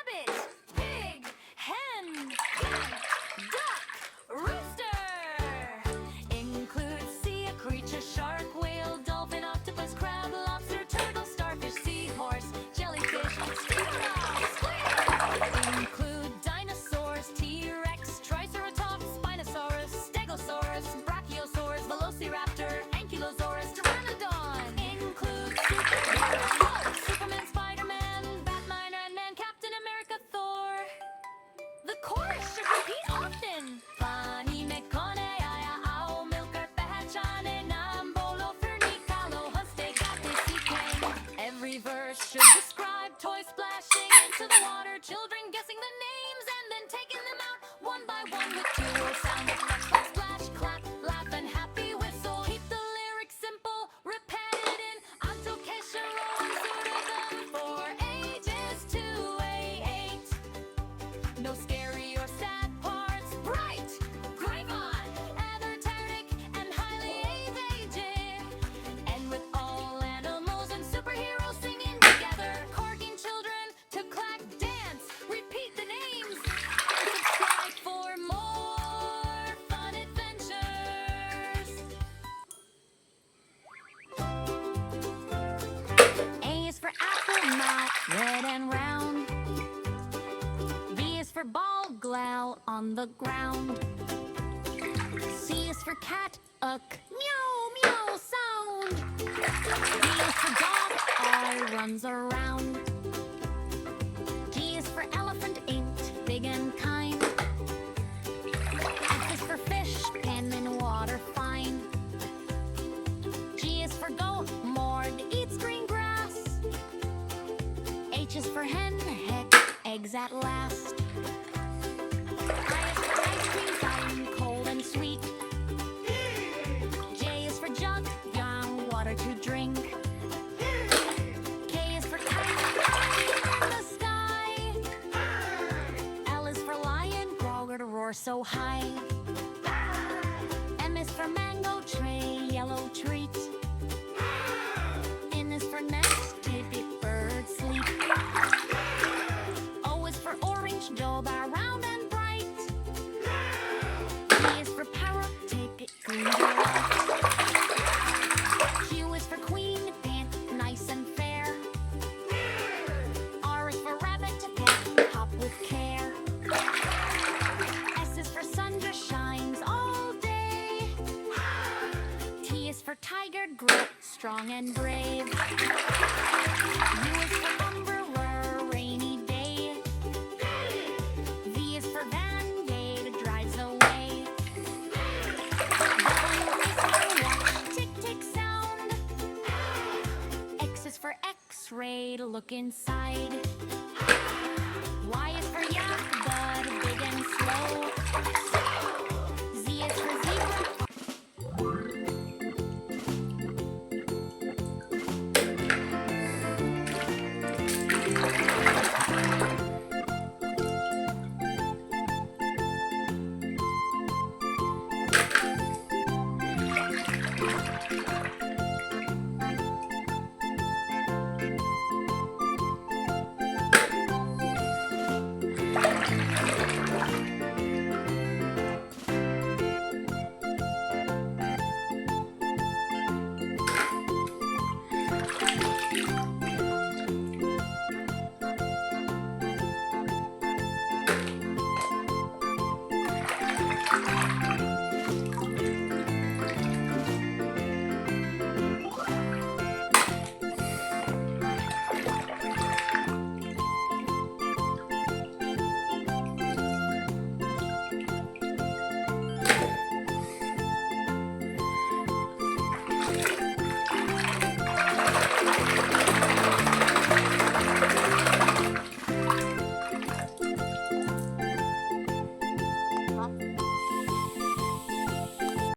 rabbit, pig, hen, cat, duck, rooster. Include sea creature, shark, whale, dolphin, octopus, crab, lobster, turtle, starfish, seahorse, jellyfish, squirrel, squid. Include dinosaurs, T-Rex, triceratops, spinosaurus, stegosaurus, brachiosaurus, velociraptor, ankylosaurus, pteranodon. Include superheroes, Hulk, Superman, Spider-Man, Batman, Ant-Man, Captain America, Thor. The chorus should repeat often. Pani me kone aya ao milker pehachane nambolo fernicalo huste gate sikeng. Every verse should describe toys splashing into the water, children guessing the names and then taking them out one by one with two-word sound effects like splash, clap, laugh, and happy whistle. Keep the lyrics simple, repetitive, alto kesharo and surudam for ages 2 to 8. No scary or sad parts, bright, grave on, energetic, and highly aged. And with all animals and superheroes singing together, corking children to clack, dance, repeat the names, and subscribe for more fun adventures. A is for apple, mouth, red and round. B is for ball, glow on the ground. C is for cat, a meow meow sound. D is for dog, R runs around. G is for elephant, inked, big and kind. F is for fish, pen in water find. G is for goat, moored, eats green grass. H is for hen, heck, eggs at last. I is for ice cream, fountain, cold and sweet. J is for jug, young, water to drink. K is for kite, in the sky. L is for lion, growl to roar so high. M is for mango, tray, yellow treat. N is for nest, tidbit, bird, sleep. O is for orange, job, round and bright. P is for parrot, ticket, green delight. Q is for queen, pant, nice and fair. R is for rabbit, pet, hop with care. S is for sun, just shines all day. T is for tiger, grit, strong and brave. U is for umbrella, rainy day. V is for van, gate, drives away. W is for watch, tick tick sound. X is for X-ray, to look inside.